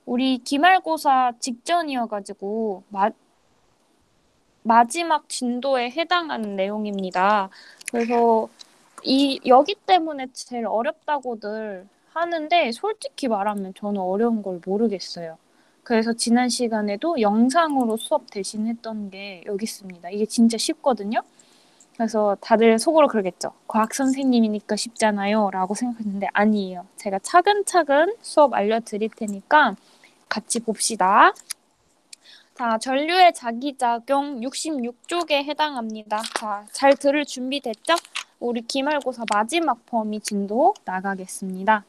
우리 기말고사 직전이어가지고 마지막 진도에 해당하는 내용입니다. 그래서 여기 때문에 제일 어렵다고들 하는데 솔직히 말하면 저는 어려운 걸 모르겠어요. 그래서 지난 시간에도 영상으로 수업 대신 했던 게 여기 있습니다. 이게 진짜 쉽거든요. 그래서 다들 속으로 그러겠죠. 과학 선생님이니까 쉽잖아요. 라고 생각했는데 아니에요. 제가 차근차근 수업 알려드릴 테니까 같이 봅시다. 자, 전류의 자기작용 66쪽에 해당합니다. 자, 잘 들을 준비 됐죠? 우리 기말고사 마지막 범위 진도 나가겠습니다.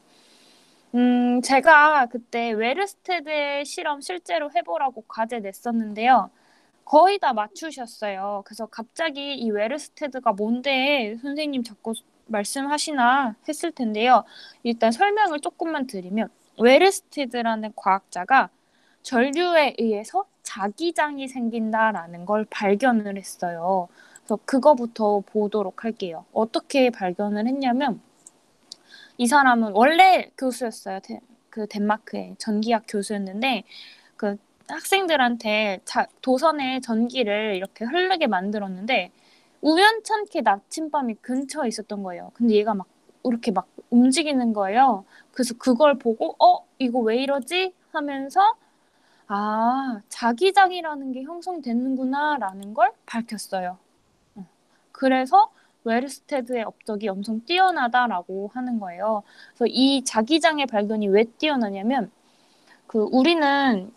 제가 그때 웨르스테드 실험 실제로 해보라고 과제 냈었는데요. 거의 다 맞추셨어요. 그래서 갑자기 이 웨르스테드가 뭔데 선생님 자꾸 말씀하시나 했을 텐데요. 일단 설명을 조금만 드리면 웨르스테드라는 과학자가 전류에 의해서 자기장이 생긴다라는 걸 발견을 했어요. 그래서 그거부터 보도록 할게요. 어떻게 발견을 했냐면 이 사람은 원래 교수였어요. 그 덴마크의 전기학 교수였는데 그 학생들한테 도선에 전기를 이렇게 흐르게 만들었는데 우연찮게 나침반이 근처에 있었던 거예요. 근데 얘가 막 이렇게 막 움직이는 거예요. 그래서 그걸 보고 이거 왜 이러지? 하면서 자기장이라는 게 형성되는구나라는 걸 밝혔어요. 그래서 웨르스테드의 업적이 엄청 뛰어나다라고 하는 거예요. 그래서 이 자기장의 발견이 왜 뛰어나냐면 우리는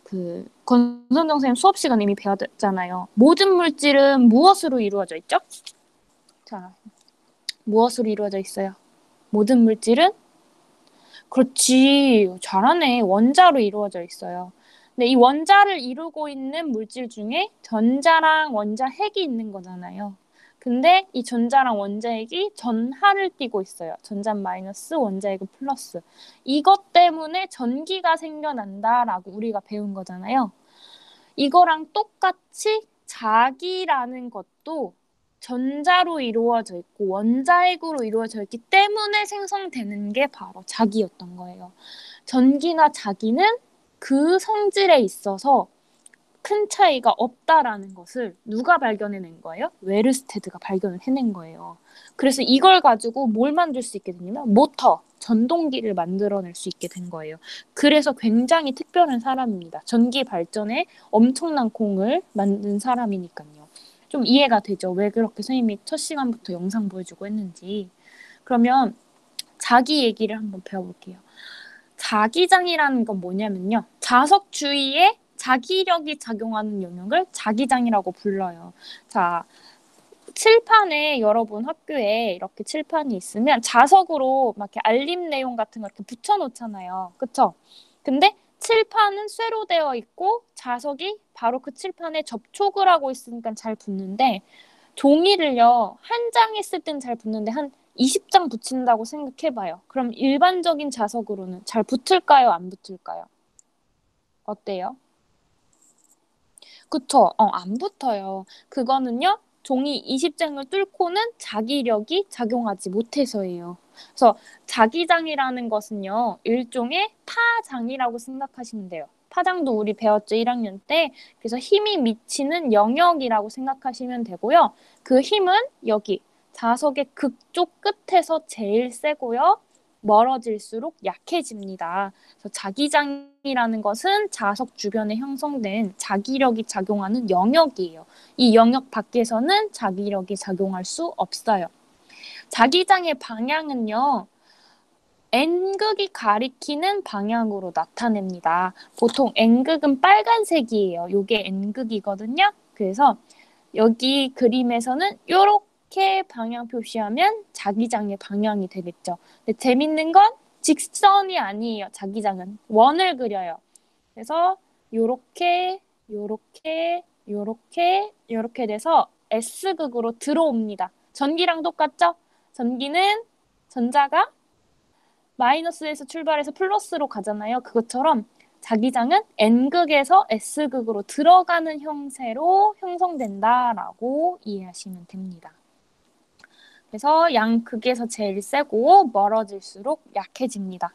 권선정 선생님 수업 시간 이미 배웠잖아요. 모든 물질은 무엇으로 이루어져 있죠? 자, 무엇으로 이루어져 있어요? 모든 물질은 그렇지. 잘하네. 원자로 이루어져 있어요. 근데 이 원자를 이루고 있는 물질 중에 전자랑 원자 핵이 있는 거잖아요. 근데 이 전자랑 원자핵이 전하를 띠고 있어요. 전자 마이너스, 원자핵은 플러스. 이것 때문에 전기가 생겨난다라고 우리가 배운 거잖아요. 이거랑 똑같이 자기라는 것도 전자로 이루어져 있고 원자핵으로 이루어져 있기 때문에 생성되는 게 바로 자기였던 거예요. 전기나 자기는 그 성질에 있어서 큰 차이가 없다라는 것을 누가 발견해낸 거예요? 웨르스테드가 발견을 해낸 거예요. 그래서 이걸 가지고 뭘 만들 수 있게 됐냐면 모터, 전동기를 만들어낼 수 있게 된 거예요. 그래서 굉장히 특별한 사람입니다. 전기 발전에 엄청난 공을 만든 사람이니까요. 좀 이해가 되죠? 왜 그렇게 선생님이 첫 시간부터 영상 보여주고 했는지. 그러면 자기 얘기를 한번 배워볼게요. 자기장이라는 건 뭐냐면요. 자석 주위에 자기력이 작용하는 영역을 자기장이라고 불러요. 자, 칠판에 여러분 학교에 이렇게 칠판이 있으면 자석으로 막 이렇게 알림 내용 같은 거 이렇게 붙여놓잖아요. 그쵸? 근데 칠판은 쇠로 되어 있고 자석이 바로 그 칠판에 접촉을 하고 있으니까 잘 붙는데 종이를요, 한 장 했을 땐 잘 붙는데 한 20장 붙인다고 생각해봐요. 그럼 일반적인 자석으로는 잘 붙을까요? 안 붙을까요? 어때요? 그쵸? 안 붙어요. 그거는요, 종이 20장을 뚫고는 자기력이 작용하지 못해서예요. 그래서 자기장이라는 것은요, 일종의 파장이라고 생각하시면 돼요. 파장도 우리 배웠죠, 1학년 때. 그래서 힘이 미치는 영역이라고 생각하시면 되고요. 그 힘은 여기 자석의 극쪽 끝에서 제일 세고요. 멀어질수록 약해집니다. 그래서 자기장이라는 것은 자석 주변에 형성된 자기력이 작용하는 영역이에요. 이 영역 밖에서는 자기력이 작용할 수 없어요. 자기장의 방향은요. N극이 가리키는 방향으로 나타냅니다. 보통 N극은 빨간색이에요. 이게 N극이거든요. 그래서 여기 그림에서는 이렇게 방향 표시하면 자기장의 방향이 되겠죠. 근데 재밌는 건 직선이 아니에요. 자기장은 원을 그려요. 그래서 요렇게 요렇게 요렇게 요렇게 돼서 S극으로 들어옵니다. 전기랑 똑같죠? 전기는 전자가 마이너스에서 출발해서 플러스로 가잖아요. 그것처럼 자기장은 N극에서 S극으로 들어가는 형태로 형성된다라고 이해하시면 됩니다. 그래서 양극에서 제일 세고 멀어질수록 약해집니다.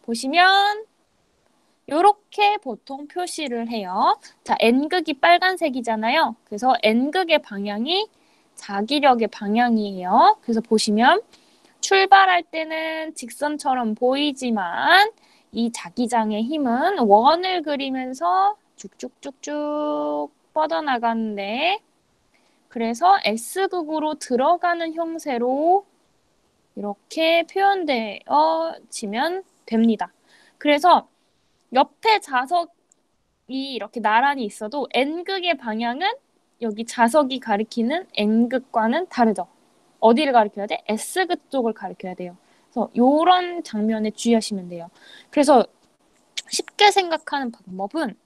보시면 요렇게 보통 표시를 해요. 자, N극이 빨간색이잖아요. 그래서 N극의 방향이 자기력의 방향이에요. 그래서 보시면 출발할 때는 직선처럼 보이지만 이 자기장의 힘은 원을 그리면서 쭉쭉쭉쭉 뻗어나가는데 그래서 S극으로 들어가는 형태로 이렇게 표현되어지면 됩니다. 그래서 옆에 자석이 이렇게 나란히 있어도 N극의 방향은 여기 자석이 가리키는 N극과는 다르죠. 어디를 가리켜야 돼? S극 쪽을 가리켜야 돼요. 그래서 이런 장면에 주의하시면 돼요. 그래서 쉽게 생각하는 방법은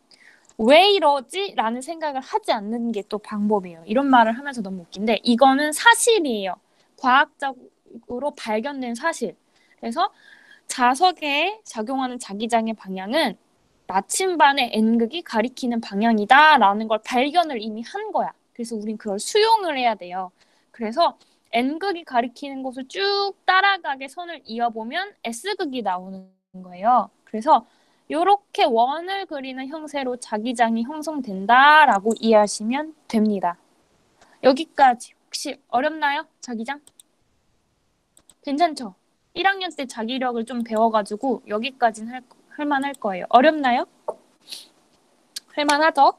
왜 이러지? 라는 생각을 하지 않는 게 또 방법이에요. 이런 말을 하면서 너무 웃긴데 이거는 사실이에요. 과학적으로 발견된 사실. 그래서 자석에 작용하는 자기장의 방향은 나침반의 N극이 가리키는 방향이다라는 걸 발견을 이미 한 거야. 그래서 우린 그걸 수용을 해야 돼요. 그래서 N극이 가리키는 곳을 쭉 따라가게 선을 이어보면 S극이 나오는 거예요. 그래서 이렇게 원을 그리는 형태로 자기장이 형성된다라고 이해하시면 됩니다. 여기까지 혹시 어렵나요? 자기장? 괜찮죠? 1학년 때 자기력을 좀 배워가지고 여기까지는 할만할 거예요. 어렵나요? 할만하죠?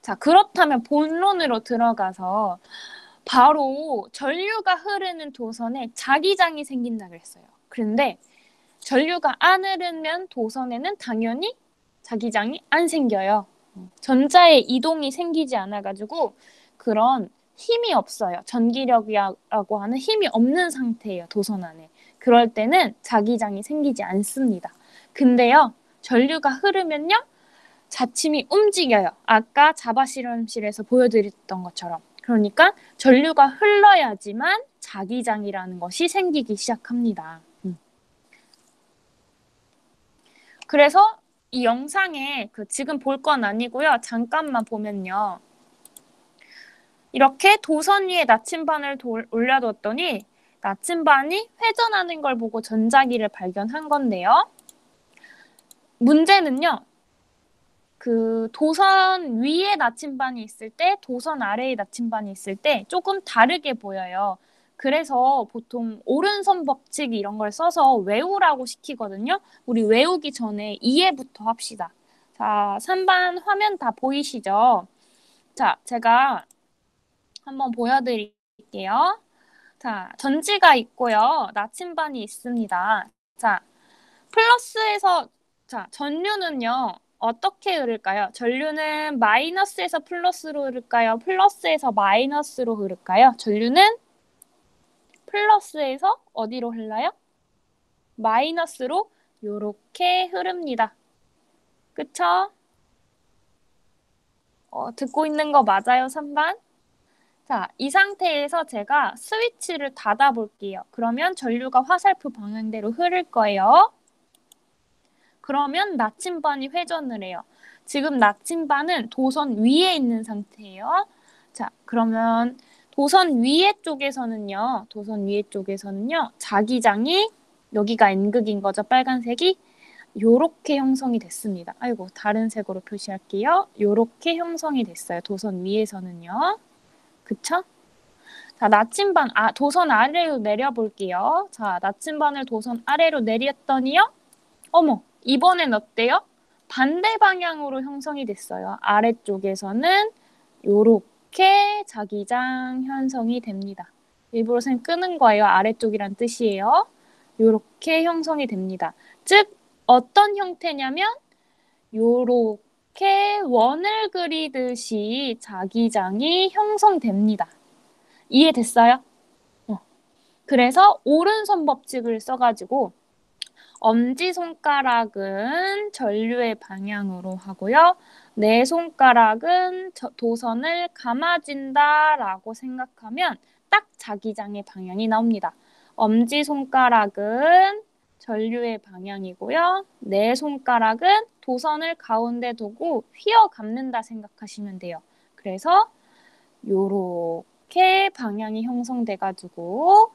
자, 그렇다면 본론으로 들어가서 바로 전류가 흐르는 도선에 자기장이 생긴다 그랬어요. 그런데 전류가 안 흐르면 도선에는 당연히 자기장이 안 생겨요. 전자의 이동이 생기지 않아가지고 그런 힘이 없어요. 전기력이라고 하는 힘이 없는 상태예요. 도선 안에. 그럴 때는 자기장이 생기지 않습니다. 근데요. 전류가 흐르면요. 자침이 움직여요. 아까 자바 실험실에서 보여드렸던 것처럼. 그러니까 전류가 흘러야지만 자기장이라는 것이 생기기 시작합니다. 그래서 이 영상에 지금 볼 건 아니고요. 잠깐만 보면요. 이렇게 도선 위에 나침반을 올려뒀더니 나침반이 회전하는 걸 보고 전자기를 발견한 건데요. 문제는요. 도선 위에 나침반이 있을 때, 도선 아래에 나침반이 있을 때 조금 다르게 보여요. 그래서 보통 오른손 법칙 이런 걸 써서 외우라고 시키거든요. 우리 외우기 전에 이해부터 합시다. 자, 3반 화면 다 보이시죠? 자, 제가 한번 보여드릴게요. 자, 전지가 있고요. 나침반이 있습니다. 자, 플러스에서 자, 전류는요. 어떻게 흐를까요? 전류는 마이너스에서 플러스로 흐를까요? 플러스에서 마이너스로 흐를까요? 전류는 플러스에서 어디로 흘러요? 마이너스로 요렇게 흐릅니다. 그쵸? 듣고 있는 거 맞아요, 3반? 자, 이 상태에서 제가 스위치를 닫아 볼게요. 그러면 전류가 화살표 방향대로 흐를 거예요. 그러면 나침반이 회전을 해요. 지금 나침반은 도선 위에 있는 상태예요. 자, 그러면 도선 위에 쪽에서는요. 자기장이 여기가 N극인 거죠. 빨간색이 요렇게 형성이 됐습니다. 아이고, 다른 색으로 표시할게요. 요렇게 형성이 됐어요. 도선 위에서는요. 그쵸? 자, 도선 아래로 내려볼게요. 자, 나침반을 도선 아래로 내렸더니요. 어머, 이번엔 어때요? 반대 방향으로 형성이 됐어요. 아래쪽에서는 요렇게 자기장 형성이 됩니다. 일부러 선 끄는 거예요. 아래쪽이란 뜻이에요. 요렇게 형성이 됩니다. 즉, 어떤 형태냐면 요렇게 원을 그리듯이 자기장이 형성됩니다. 이해됐어요? 그래서 오른손 법칙을 써가지고 엄지손가락은 전류의 방향으로 하고요. 내 손가락은 도선을 감아진다라고 생각하면 딱 자기장의 방향이 나옵니다. 엄지손가락은 전류의 방향이고요. 내 손가락은 도선을 가운데 두고 휘어 감는다 생각하시면 돼요. 그래서 요렇게 방향이 형성돼가지고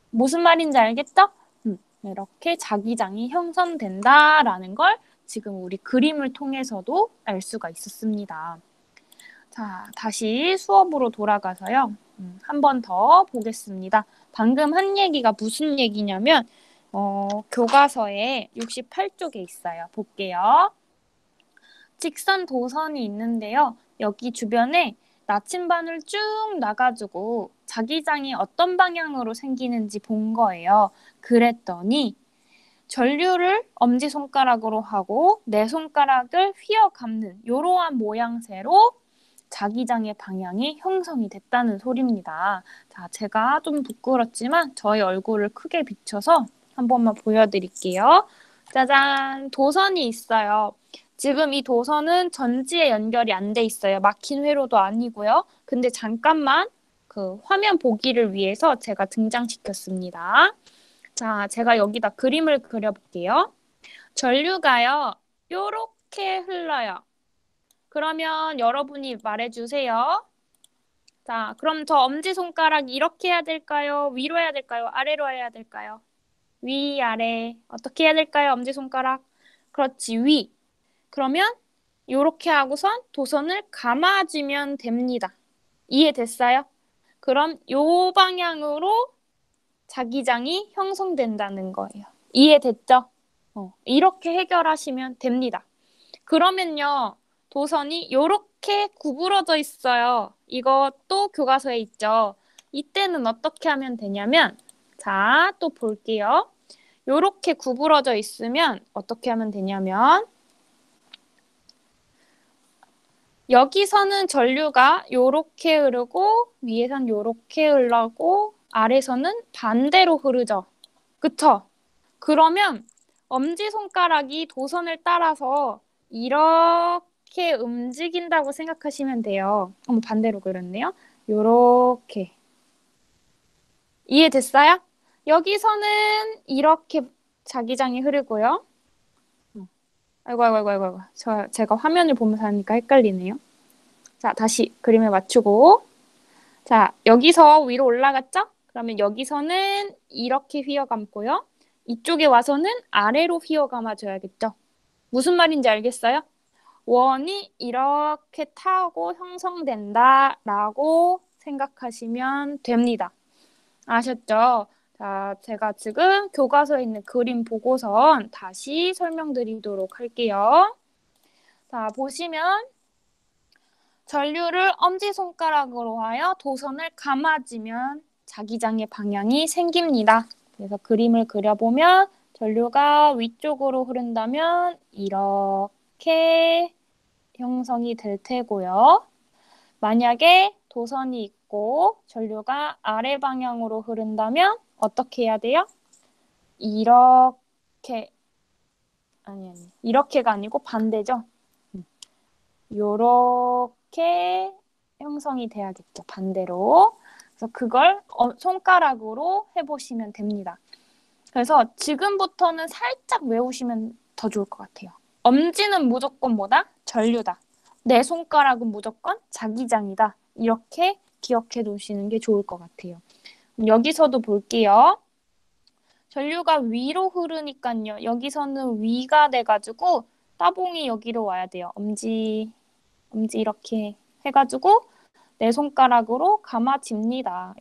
무슨 말인지 알겠죠? 이렇게 자기장이 형성된다라는 걸 지금 우리 그림을 통해서도 알 수가 있었습니다. 자, 다시 수업으로 돌아가서요. 한 번 더 보겠습니다. 방금 한 얘기가 무슨 얘기냐면 교과서에 68쪽에 있어요. 볼게요. 직선 도선이 있는데요. 여기 주변에 나침반을 쭉 놔가지고 자기장이 어떤 방향으로 생기는지 본 거예요. 그랬더니 전류를 엄지손가락으로 하고 내 손가락을 휘어감는 이러한 모양새로 자기장의 방향이 형성이 됐다는 소리입니다. 자, 제가 좀 부끄럽지만 저희 얼굴을 크게 비춰서 한 번만 보여드릴게요. 짜잔! 도선이 있어요. 지금 이 도선은 전지에 연결이 안 돼 있어요. 막힌 회로도 아니고요. 근데 잠깐만 그 화면 보기를 위해서 제가 등장시켰습니다. 자, 제가 여기다 그림을 그려볼게요. 전류가요, 요렇게 흘러요. 그러면 여러분이 말해주세요. 자, 그럼 저 엄지손가락 이렇게 해야 될까요? 위로 해야 될까요? 아래로 해야 될까요? 위, 아래. 어떻게 해야 될까요? 엄지손가락. 그렇지, 위. 그러면 요렇게 하고선 도선을 감아주면 됩니다. 이해됐어요? 그럼 요 방향으로 자기장이 형성된다는 거예요. 이해됐죠? 이렇게 해결하시면 됩니다. 그러면요, 도선이 요렇게 구부러져 있어요. 이것도 교과서에 있죠. 이때는 어떻게 하면 되냐면, 자, 또 볼게요. 요렇게 구부러져 있으면 어떻게 하면 되냐면, 여기서는 전류가 요렇게 흐르고 위에선 요렇게 흘러고 아래서는 반대로 흐르죠. 그쵸? 그러면 엄지손가락이 도선을 따라서 이렇게 움직인다고 생각하시면 돼요. 반대로 그렸네요. 요렇게. 이해됐어요? 여기서는 이렇게 자기장이 흐르고요. 아이고. 제가 화면을 보면서 하니까 헷갈리네요. 자, 다시 그림에 맞추고. 자, 여기서 위로 올라갔죠? 그러면 여기서는 이렇게 휘어감고요. 이쪽에 와서는 아래로 휘어감아줘야겠죠? 무슨 말인지 알겠어요? 원이 이렇게 타고 형성된다라고 생각하시면 됩니다. 아셨죠? 자, 제가 지금 교과서에 있는 그림 보고선 다시 설명드리도록 할게요. 자, 보시면 전류를 엄지손가락으로 하여 도선을 감아주면 자기장의 방향이 생깁니다. 그래서 그림을 그려보면 전류가 위쪽으로 흐른다면 이렇게 형성이 될 테고요. 만약에 도선이 있고 전류가 아래 방향으로 흐른다면 어떻게 해야 돼요? 이렇게 이렇게가 아니고 반대죠. 요렇게 형성이 돼야겠죠. 반대로. 그래서 그걸 손가락으로 해보시면 됩니다. 그래서 지금부터는 살짝 외우시면 더 좋을 것 같아요. 엄지는 무조건 뭐다? 전류다. 내 손가락은 무조건 자기장이다. 이렇게 기억해 두시는 게 좋을 것 같아요. 여기서도 볼게요. 전류가 위로 흐르니까요. 여기서는 위가 돼가지고 따봉이 여기로 와야 돼요. 엄지 이렇게 해가지고 내 손가락으로 감아집니다.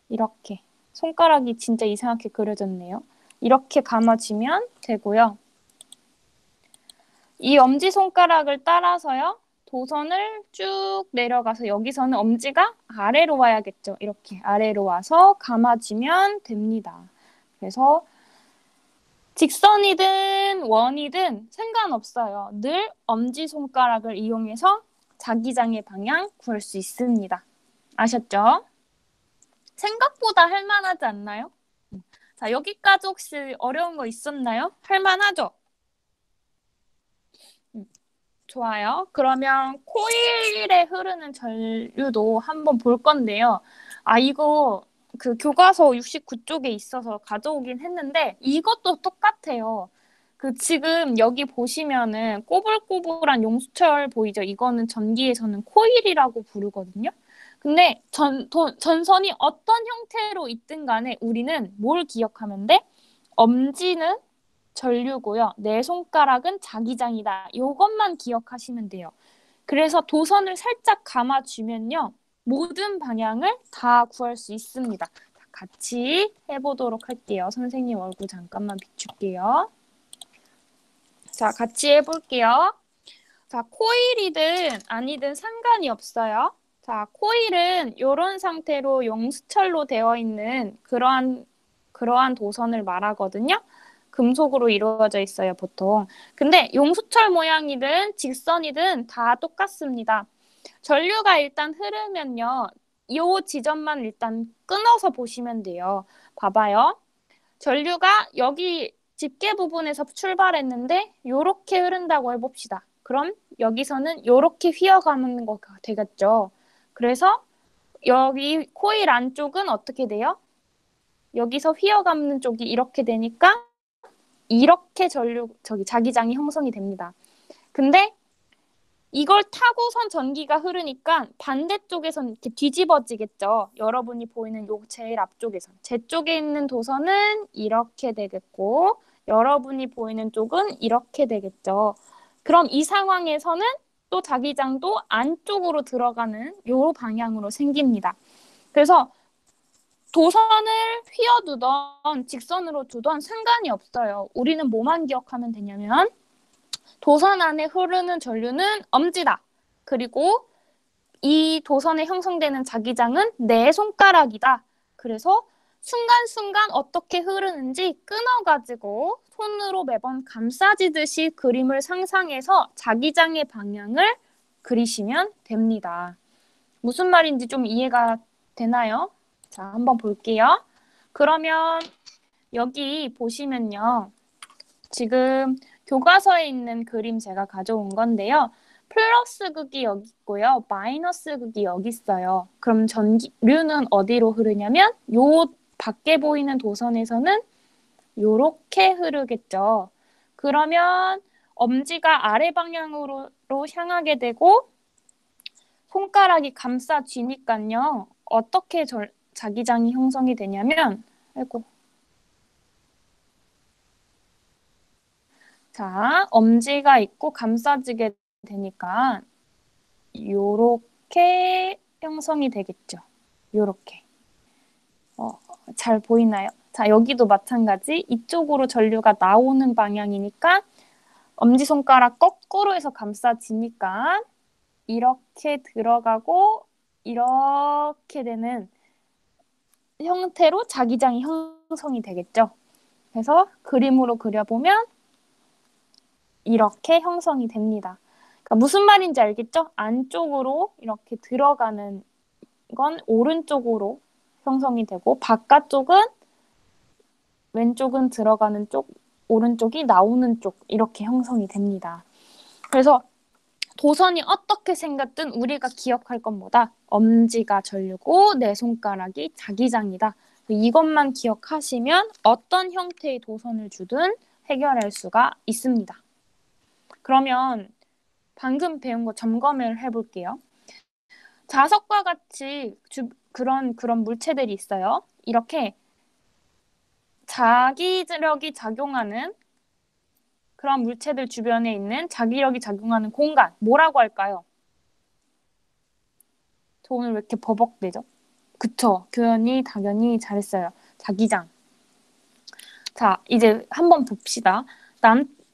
이렇게. 손가락이 진짜 이상하게 그려졌네요. 이렇게 감아주면 되고요. 이 엄지손가락을 따라서요. 도선을 쭉 내려가서 여기서는 엄지가 아래로 와야겠죠. 이렇게 아래로 와서 감아주면 됩니다. 그래서 직선이든 원이든 상관없어요. 늘 엄지손가락을 이용해서 자기장의 방향 구할 수 있습니다. 아셨죠? 생각보다 할만하지 않나요? 자, 여기까지 혹시 어려운 거 있었나요? 할만하죠? 좋아요. 그러면 코일에 흐르는 전류도 한번 볼 건데요. 이거 그 교과서 69쪽에 있어서 가져오긴 했는데 이것도 똑같아요. 그 지금 여기 보시면은 꼬불꼬불한 용수철 보이죠? 이거는 전기에서는 코일이라고 부르거든요. 근데 전선이 어떤 형태로 있든 간에 우리는 뭘 기억하면 돼? 엄지는 전류고요. 내 손가락은 자기장이다. 이것만 기억하시면 돼요. 그래서 도선을 살짝 감아주면요. 모든 방향을 다 구할 수 있습니다. 같이 해보도록 할게요. 선생님 얼굴 잠깐만 비출게요. 자, 같이 해볼게요. 자, 코일이든 아니든 상관이 없어요. 자, 코일은 이런 상태로 용수철로 되어 있는 그러한 도선을 말하거든요. 금속으로 이루어져 있어요, 보통. 근데 용수철 모양이든 직선이든 다 똑같습니다. 전류가 일단 흐르면요. 이 지점만 일단 끊어서 보시면 돼요. 봐봐요. 전류가 여기 집게 부분에서 출발했는데 이렇게 흐른다고 해봅시다. 그럼 여기서는 이렇게 휘어가는 거가 되겠죠. 그래서 여기 코일 안쪽은 어떻게 돼요? 여기서 휘어감는 쪽이 이렇게 되니까 이렇게 자기장이 형성이 됩니다. 근데 이걸 타고선 전기가 흐르니까 반대쪽에선 이렇게 뒤집어지겠죠. 여러분이 보이는 요 제일 앞쪽에선. 제 쪽에 있는 도선은 이렇게 되겠고 여러분이 보이는 쪽은 이렇게 되겠죠. 그럼 이 상황에서는 또 자기장도 안쪽으로 들어가는 요 방향으로 생깁니다. 그래서 도선을 휘어두던 직선으로 두던 상관이 없어요. 우리는 뭐만 기억하면 되냐면 도선 안에 흐르는 전류는 엄지다. 그리고 이 도선에 형성되는 자기장은 내 손가락이다. 그래서 순간순간 어떻게 흐르는지 끊어가지고 손으로 매번 감싸지듯이 그림을 상상해서 자기장의 방향을 그리시면 됩니다. 무슨 말인지 좀 이해가 되나요? 자, 한번 볼게요. 그러면 여기 보시면요. 지금 교과서에 있는 그림 제가 가져온 건데요. 플러스 극이 여기 있고요. 마이너스 극이 여기 있어요. 그럼 전류는 어디로 흐르냐면 요 밖에 보이는 도선에서는 요렇게 흐르겠죠. 그러면 엄지가 아래 방향으로 향하게 되고 손가락이 감싸쥐니까요. 어떻게 자기장이 형성이 되냐면 아이고. 자, 엄지가 있고 감싸지게 되니까 요렇게 형성이 되겠죠. 요렇게. 잘 보이나요? 자, 여기도 마찬가지. 이쪽으로 전류가 나오는 방향이니까 엄지손가락 거꾸로 해서 감싸지니까 이렇게 들어가고 이렇게 되는 형태로 자기장이 형성이 되겠죠. 그래서 그림으로 그려보면 이렇게 형성이 됩니다. 그러니까 무슨 말인지 알겠죠? 안쪽으로 이렇게 들어가는 건 오른쪽으로 형성이 되고 바깥쪽은 왼쪽은 들어가는 쪽, 오른쪽이 나오는 쪽 이렇게 형성이 됩니다. 그래서 도선이 어떻게 생겼든 우리가 기억할 건 뭐다? 엄지가 전류고 내 손가락이 자기장이다. 이것만 기억하시면 어떤 형태의 도선을 주든 해결할 수가 있습니다. 그러면 방금 배운 거 점검을 해볼게요. 자석과 같이 그런 물체들이 있어요. 이렇게 자기력이 작용하는 그런 물체들 주변에 있는 자기력이 작용하는 공간 뭐라고 할까요? 저 오늘 왜 이렇게 버벅대죠? 그쵸? 교연이 당연히 잘했어요. 자기장. 자, 이제 한번 봅시다.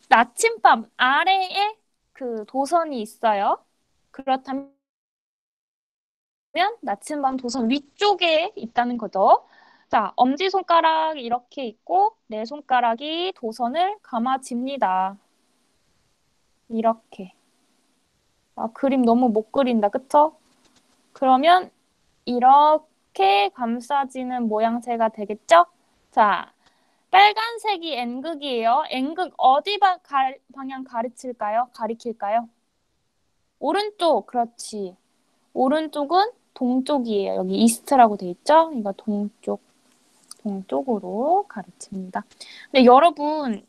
나침반 아래에 그 도선이 있어요. 그렇다면 나침반 도선 위쪽에 있다는 거죠. 자, 엄지손가락 이렇게 있고 내 손가락이 도선을 감아집니다. 이렇게. 그림 너무 못 그린다, 그쵸? 그러면 이렇게 감싸지는 모양새가 되겠죠? 자, 빨간색이 N극이에요. N극 어디 방향 가리킬까요? 오른쪽, 그렇지. 오른쪽은 동쪽이에요. 여기 이스트라고 돼 있죠? 이거 동쪽으로 가르칩니다. 근데 여러분,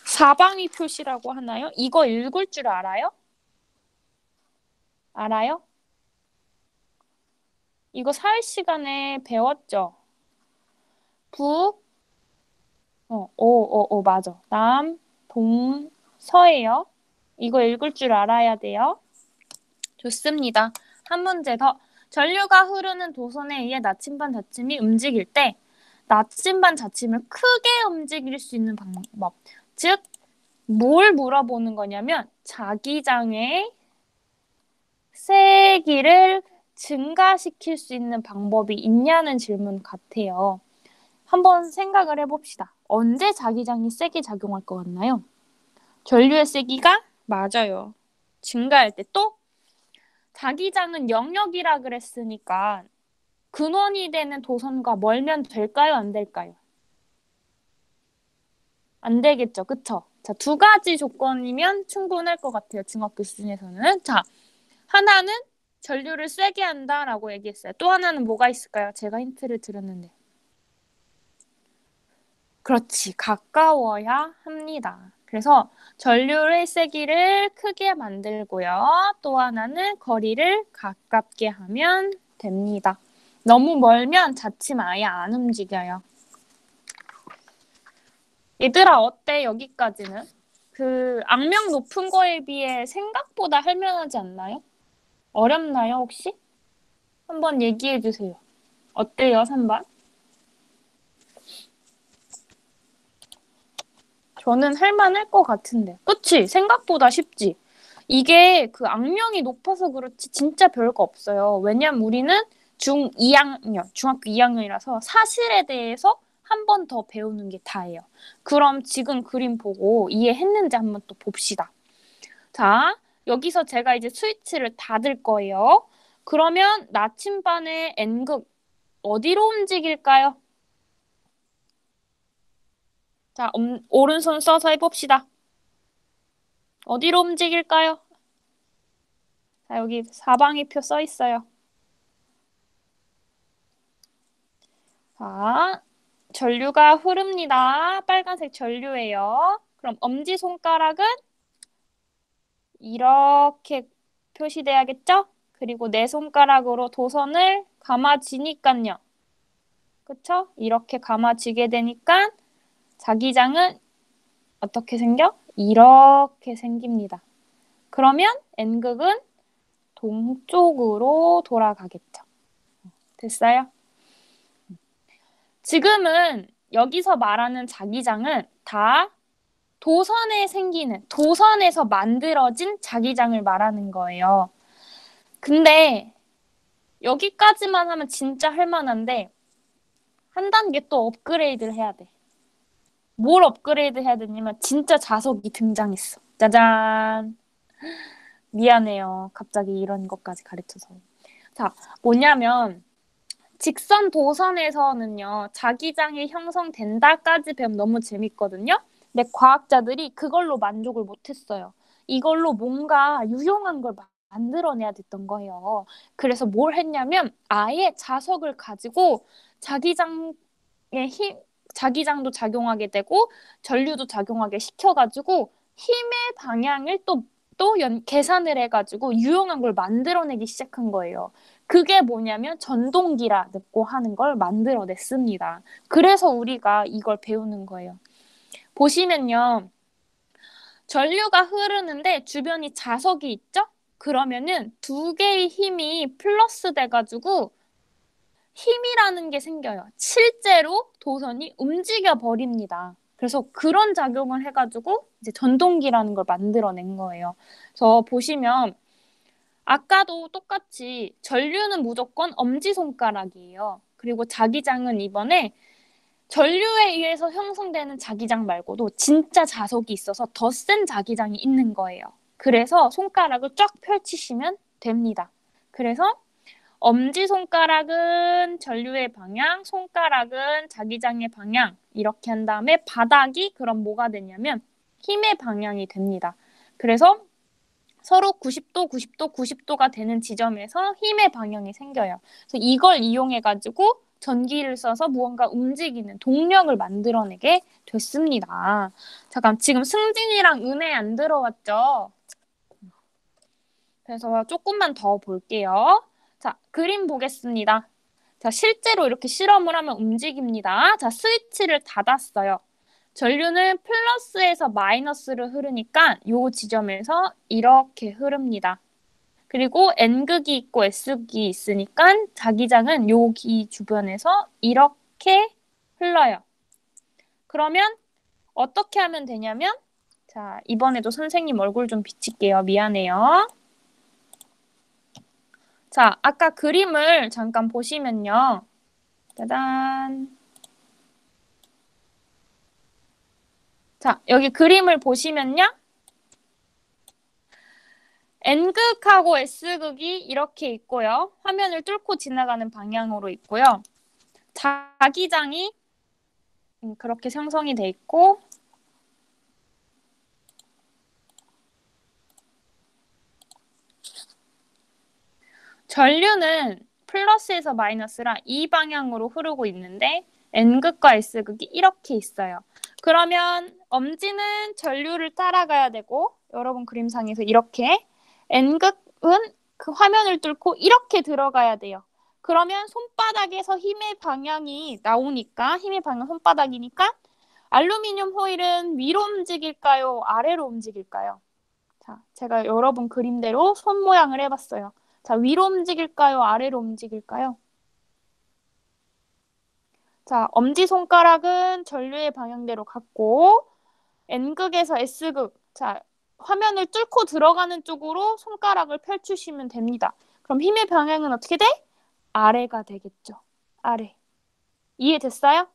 사방위 표시라고 하나요? 이거 읽을 줄 알아요? 알아요? 이거 사회 시간에 배웠죠? 북, 맞아. 남, 동, 서예요. 이거 읽을 줄 알아야 돼요. 좋습니다. 한 문제 더. 전류가 흐르는 도선에 의해 나침반 자침이 움직일 때 나침반 자침을 크게 움직일 수 있는 방법. 즉, 뭘 물어보는 거냐면 자기장의 세기를 증가시킬 수 있는 방법이 있냐는 질문 같아요. 한번 생각을 해봅시다. 언제 자기장이 세게 작용할 것 같나요? 전류의 세기가 맞아요. 증가할 때 또 자기장은 영역이라 그랬으니까 근원이 되는 도선과 멀면 될까요? 안 될까요? 안 되겠죠. 그쵸? 자, 두 가지 조건이면 충분할 것 같아요. 중학교 수준에서는. 자, 하나는 전류를 세게 한다라고 얘기했어요. 또 하나는 뭐가 있을까요? 제가 힌트를 드렸는데. 그렇지. 가까워야 합니다. 그래서 전류의 세기를 크게 만들고요. 또 하나는 거리를 가깝게 하면 됩니다. 너무 멀면 자칫 아예 안 움직여요. 얘들아, 어때? 여기까지는? 그 악명 높은 거에 비해 생각보다 할만하지 않나요? 어렵나요, 혹시? 한번 얘기해 주세요. 어때요, 3번? 저는 할만할 것 같은데. 그치? 생각보다 쉽지? 이게 그 악명이 높아서 그렇지 진짜 별거 없어요. 왜냐면 우리는 중학교 2학년이라서 사실에 대해서 한 번 더 배우는 게 다예요. 그럼 지금 그림 보고 이해했는지 한번 또 봅시다. 자, 여기서 제가 이제 스위치를 닫을 거예요. 그러면 나침반의 N극 어디로 움직일까요? 자, 오른손 써서 해봅시다. 어디로 움직일까요? 자, 여기 사방이표 써 있어요. 자, 전류가 흐릅니다. 빨간색 전류예요. 그럼 엄지손가락은 이렇게 표시돼야겠죠? 그리고 내 손가락으로 도선을 감아쥐니까요. 그쵸? 이렇게 감아쥐게 되니까 자기장은 어떻게 생겨? 이렇게 생깁니다. 그러면 N극은 동쪽으로 돌아가겠죠. 됐어요? 지금은 여기서 말하는 자기장은 다 도선에서 만들어진 자기장을 말하는 거예요. 근데 여기까지만 하면 진짜 할만한데 한 단계 또 업그레이드를 해야 돼. 뭘 업그레이드 해야 되냐면 진짜 자석이 등장했어. 짜잔. 미안해요. 갑자기 이런 것까지 가르쳐서. 자, 뭐냐면 직선 도선에서는요. 자기장이 형성된다까지 배우면 너무 재밌거든요. 근데 과학자들이 그걸로 만족을 못했어요. 이걸로 뭔가 유용한 걸 만들어내야 됐던 거예요. 그래서 뭘 했냐면 아예 자석을 가지고 자기장의 힘, 자기장도 작용하게 되고 전류도 작용하게 시켜가지고 힘의 방향을 또 계산을 해가지고 유용한 걸 만들어내기 시작한 거예요. 그게 뭐냐면 전동기라고 하는 걸 만들어냈습니다. 그래서 우리가 이걸 배우는 거예요. 보시면요. 전류가 흐르는데 주변이 자석이 있죠? 그러면은 두 개의 힘이 플러스 돼가지고 힘이라는 게 생겨요. 실제로 도선이 움직여 버립니다. 그래서 그런 작용을 해가지고 이제 전동기라는 걸 만들어낸 거예요. 그래서 보시면 아까도 똑같이 전류는 무조건 엄지손가락이에요. 그리고 자기장은 이번에 전류에 의해서 형성되는 자기장 말고도 진짜 자석이 있어서 더 센 자기장이 있는 거예요. 그래서 손가락을 쫙 펼치시면 됩니다. 그래서 엄지손가락은 전류의 방향, 손가락은 자기장의 방향 이렇게 한 다음에 바닥이 그럼 뭐가 되냐면 힘의 방향이 됩니다. 그래서 서로 90도, 90도, 90도가 되는 지점에서 힘의 방향이 생겨요. 그래서 이걸 이용해가지고 전기를 써서 무언가 움직이는 동력을 만들어내게 됐습니다. 잠깐, 지금 승진이랑 은혜 안 들어왔죠? 그래서 조금만 더 볼게요. 자, 그림 보겠습니다. 자, 실제로 이렇게 실험을 하면 움직입니다. 자, 스위치를 닫았어요. 전류는 플러스에서 마이너스로 흐르니까 요 지점에서 이렇게 흐릅니다. 그리고 N극이 있고 S극이 있으니까 자기장은 여기 주변에서 이렇게 흘러요. 그러면 어떻게 하면 되냐면, 자, 이번에도 선생님 얼굴 좀 비칠게요. 미안해요. 자, 아까 그림을 잠깐 보시면요. 짜잔. 자, 여기 그림을 보시면요. N극하고 S극이 이렇게 있고요. 화면을 뚫고 지나가는 방향으로 있고요. 자기장이 그렇게 형성이 돼 있고, 전류는 플러스에서 마이너스라 이 방향으로 흐르고 있는데 N극과 S극이 이렇게 있어요. 그러면 엄지는 전류를 따라가야 되고, 여러분 그림상에서 이렇게 N극은 그 화면을 뚫고 이렇게 들어가야 돼요. 그러면 손바닥에서 힘의 방향이 나오니까, 힘의 방향 손바닥이니까 알루미늄 호일은 위로 움직일까요? 아래로 움직일까요? 자, 제가 여러분 그림대로 손 모양을 해봤어요. 자, 위로 움직일까요? 아래로 움직일까요? 자, 엄지손가락은 전류의 방향대로 갔고, N극에서 S극, 자, 화면을 뚫고 들어가는 쪽으로 손가락을 펼치시면 됩니다. 그럼 힘의 방향은 어떻게 돼? 아래가 되겠죠. 아래. 이해됐어요?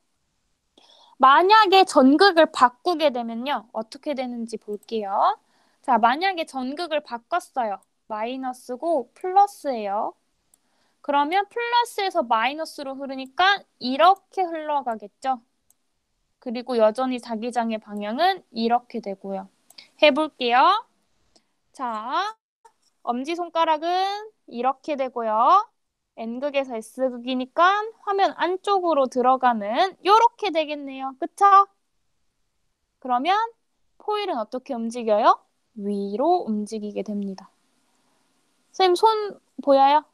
만약에 전극을 바꾸게 되면요. 어떻게 되는지 볼게요. 자, 만약에 전극을 바꿨어요. 마이너스고 플러스예요. 그러면 플러스에서 마이너스로 흐르니까 이렇게 흘러가겠죠. 그리고 여전히 자기장의 방향은 이렇게 되고요. 해볼게요. 자, 엄지손가락은 이렇게 되고요. N극에서 S극이니까 화면 안쪽으로 들어가는 이렇게 되겠네요. 그쵸? 그러면 포일은 어떻게 움직여요? 위로 움직이게 됩니다. 선생님 손 보여요?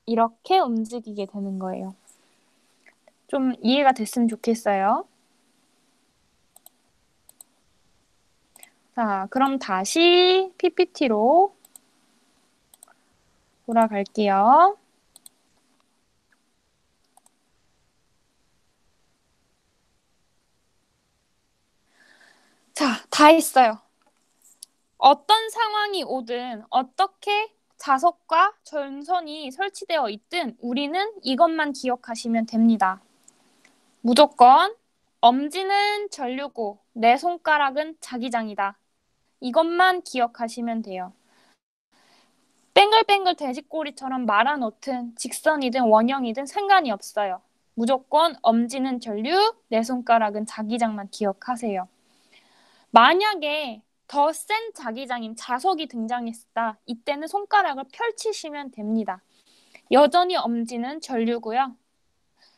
이렇게 움직이게 되는 거예요. 좀 이해가 됐으면 좋겠어요. 자, 그럼 다시 PPT로 돌아갈게요. 자, 다 했어요. 어떤 상황이 오든 어떻게 자석과 전선이 설치되어 있든 우리는 이것만 기억하시면 됩니다. 무조건 엄지는 전류고 내 손가락은 자기장이다. 이것만 기억하시면 돼요. 뱅글뱅글 돼지꼬리처럼 말아놓든 직선이든 원형이든 상관이 없어요. 무조건 엄지는 전류, 내 손가락은 자기장만 기억하세요. 만약에 더 센 자기장인 자석이 등장했다. 이때는 손가락을 펼치시면 됩니다. 여전히 엄지는 전류고요.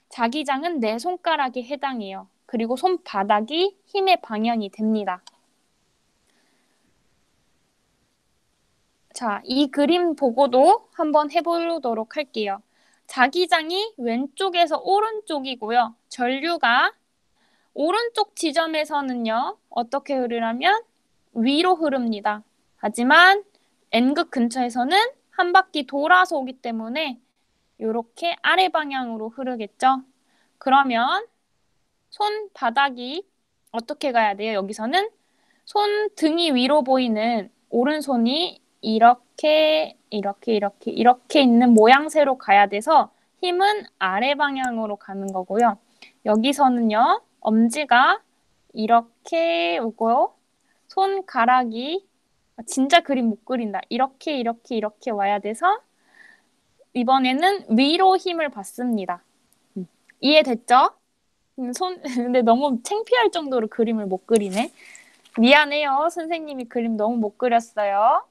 자기장은 내 손가락에 해당해요. 그리고 손바닥이 힘의 방향이 됩니다. 자, 이 그림 보고도 한번 해보도록 할게요. 자기장이 왼쪽에서 오른쪽이고요. 전류가 오른쪽 지점에서는요. 어떻게 흐르냐면 위로 흐릅니다. 하지만 N극 근처에서는 한 바퀴 돌아서 오기 때문에 이렇게 아래 방향으로 흐르겠죠. 그러면 손바닥이 어떻게 가야 돼요? 여기서는 손등이 위로 보이는 오른손이 이렇게 있는 모양새로 가야 돼서 힘은 아래 방향으로 가는 거고요. 여기서는요. 엄지가 이렇게 오고요. 손가락이 진짜 그림 못 그린다. 이렇게 와야 돼서 이번에는 위로 힘을 받습니다. 이해됐죠? 근데 너무 창피할 정도로 그림을 못 그리네. 미안해요. 선생님이 그림 너무 못 그렸어요.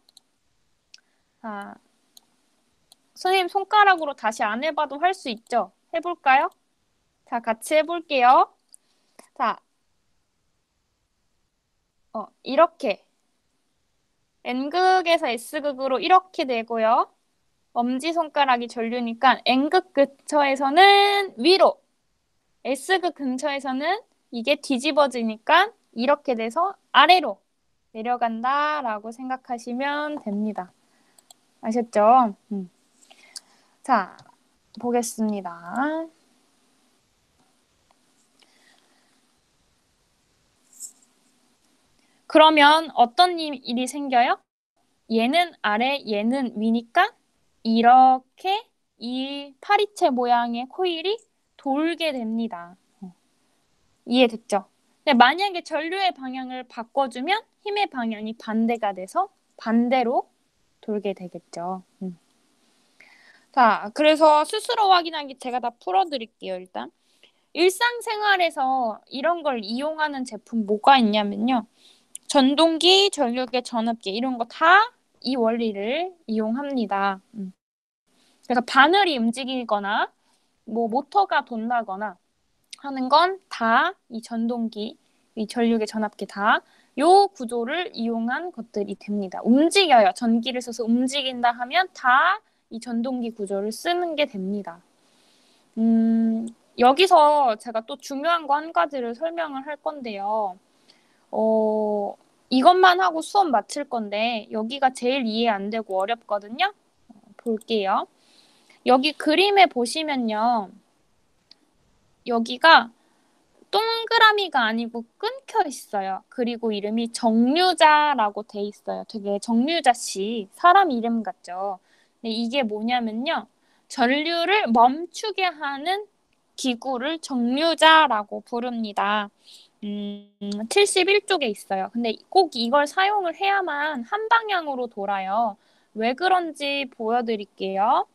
자, 선생님 손가락으로 다시 안 해봐도 할 수 있죠? 해볼까요? 자, 같이 해볼게요. 자, 이렇게 N극에서 S극으로 이렇게 되고요. 엄지손가락이 전류니까 N극 근처에서는 위로, S극 근처에서는 이게 뒤집어지니까 이렇게 돼서 아래로 내려간다라고 생각하시면 됩니다. 아셨죠? 자, 보겠습니다. 그러면 어떤 일이 생겨요? 얘는 아래, 얘는 위니까 이렇게 이 파리채 모양의 코일이 돌게 됩니다. 이해됐죠? 근데 만약에 전류의 방향을 바꿔주면 힘의 방향이 반대가 돼서 반대로 돌게 되겠죠. 자, 그래서 스스로 확인하기 제가 다 풀어드릴게요, 일단. 일상생활에서 이런 걸 이용하는 제품 뭐가 있냐면요. 전동기, 전류계, 전압계 이런 거 다 이 원리를 이용합니다. 그래서 바늘이 움직이거나 뭐 모터가 돈다거나 하는 건 다 이 전동기, 이 전류계, 전압계 다 요 구조를 이용한 것들이 됩니다. 움직여요. 전기를 써서 움직인다 하면 다 이 전동기 구조를 쓰는 게 됩니다. 여기서 제가 또 중요한 거 한 가지를 설명을 할 건데요. 이것만 하고 수업 마칠 건데 여기가 제일 이해 안 되고 어렵거든요. 볼게요. 여기 그림에 보시면요. 여기가 동그라미가 아니고 끊겨 있어요. 그리고 이름이 정류자라고 돼 있어요. 되게 정류자씨 사람 이름 같죠. 근데 이게 뭐냐면요. 전류를 멈추게 하는 기구를 정류자라고 부릅니다. 71쪽에 있어요. 근데 꼭 이걸 사용을 해야만 한 방향으로 돌아요. 왜 그런지 보여드릴게요.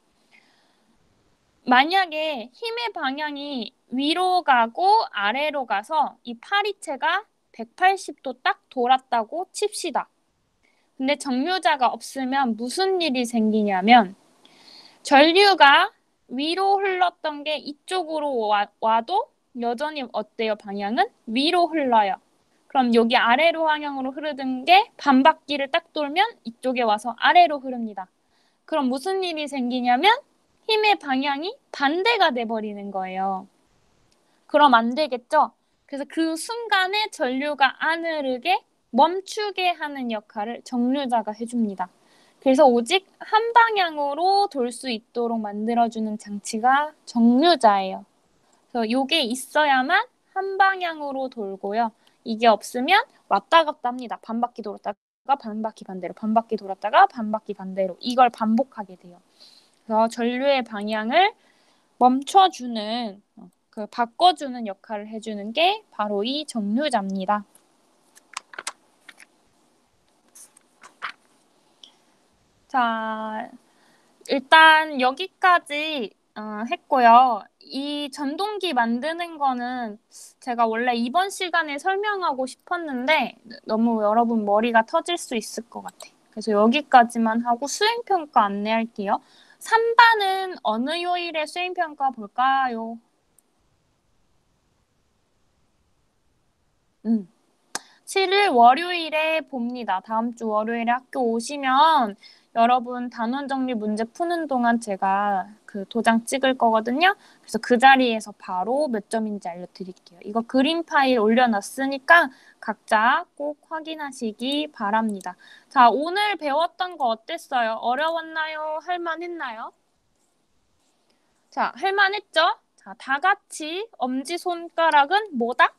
만약에 힘의 방향이 위로 가고 아래로 가서 이 파리채가 180도 딱 돌았다고 칩시다. 근데 정류자가 없으면 무슨 일이 생기냐면 전류가 위로 흘렀던 게 이쪽으로 와도 여전히 어때요? 방향은 위로 흘러요. 그럼 여기 아래로 방향으로 흐르던 게 반바퀴를 딱 돌면 이쪽에 와서 아래로 흐릅니다. 그럼 무슨 일이 생기냐면 힘의 방향이 반대가 돼버리는 거예요. 그럼 안 되겠죠? 그래서 그 순간에 전류가 안 흐르게 멈추게 하는 역할을 정류자가 해줍니다. 그래서 오직 한 방향으로 돌 수 있도록 만들어주는 장치가 정류자예요. 그래서 이게 있어야만 한 방향으로 돌고요. 이게 없으면 왔다 갔다 합니다. 반바퀴 돌았다가 반바퀴 반대로, 반바퀴 돌았다가 반바퀴 반대로 이걸 반복하게 돼요. 그래서 전류의 방향을 멈춰주는, 바꿔주는 역할을 해주는 게 바로 이 정류자입니다. 자, 일단 여기까지 했고요. 이 전동기 만드는 거는 제가 원래 이번 시간에 설명하고 싶었는데 너무 여러분 머리가 터질 수 있을 것 같아요. 그래서 여기까지만 하고 수행평가 안내할게요. 3반은 어느 요일에 수행평가 볼까요? 7일 월요일에 봅니다. 다음 주 월요일에 학교 오시면 여러분 단원 정리 문제 푸는 동안 제가 그 도장 찍을 거거든요. 그래서 그 자리에서 바로 몇 점인지 알려드릴게요. 이거 그림 파일 올려놨으니까 각자 꼭 확인하시기 바랍니다. 자, 오늘 배웠던 거 어땠어요? 어려웠나요? 할만했나요? 자, 할만했죠? 자, 다 같이 엄지손가락은 뭐다?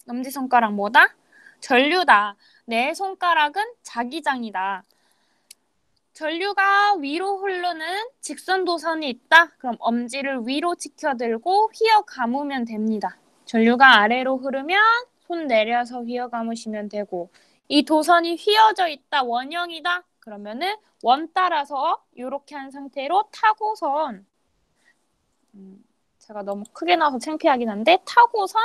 엄지손가락 뭐다? 전류다. 내 손가락은 자기장이다. 전류가 위로 흐르는 직선 도선이 있다. 그럼 엄지를 위로 치켜들고 휘어 감으면 됩니다. 전류가 아래로 흐르면 손 내려서 휘어 감으시면 되고 이 도선이 휘어져 있다. 원형이다. 그러면은 원 따라서 이렇게 한 상태로 타고선 제가 너무 크게 나와서 창피하긴 한데 타고선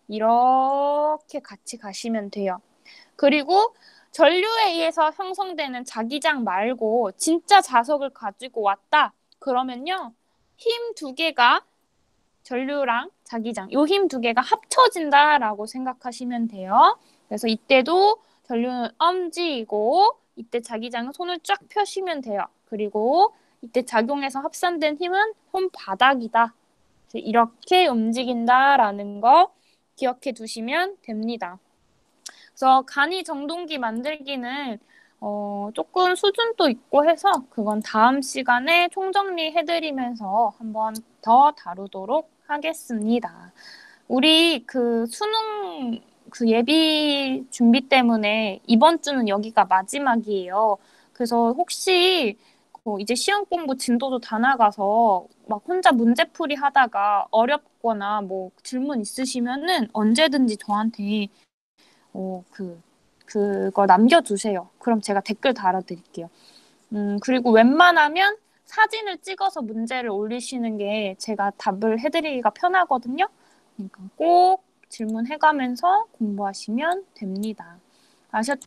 이렇게 같이 가시면 돼요. 그리고 전류에 의해서 형성되는 자기장 말고 진짜 자석을 가지고 왔다. 그러면요. 힘 두 개가 전류랑 자기장, 요 힘 두 개가 합쳐진다라고 생각하시면 돼요. 그래서 이때도 전류는 엄지이고 이때 자기장은 손을 쫙 펴시면 돼요. 그리고 이때 작용해서 합산된 힘은 손바닥이다. 이렇게 움직인다라는 거 기억해 두시면 됩니다. 그래서 간이 정동기 만들기는 조금 수준도 있고 해서 그건 다음 시간에 총정리해드리면서 한번 더 다루도록 하겠습니다. 우리 그 수능 그 예비 준비 때문에 이번 주는 여기가 마지막이에요. 그래서 혹시 이제 시험 공부 진도도 다 나가서 막 혼자 문제풀이 하다가 어렵거나 뭐 질문 있으시면은 언제든지 저한테 그거 남겨주세요. 그럼 제가 댓글 달아드릴게요. 그리고 웬만하면 사진을 찍어서 문제를 올리시는 게 제가 답을 해드리기가 편하거든요. 그러니까 꼭 질문해가면서 공부하시면 됩니다. 아셨죠?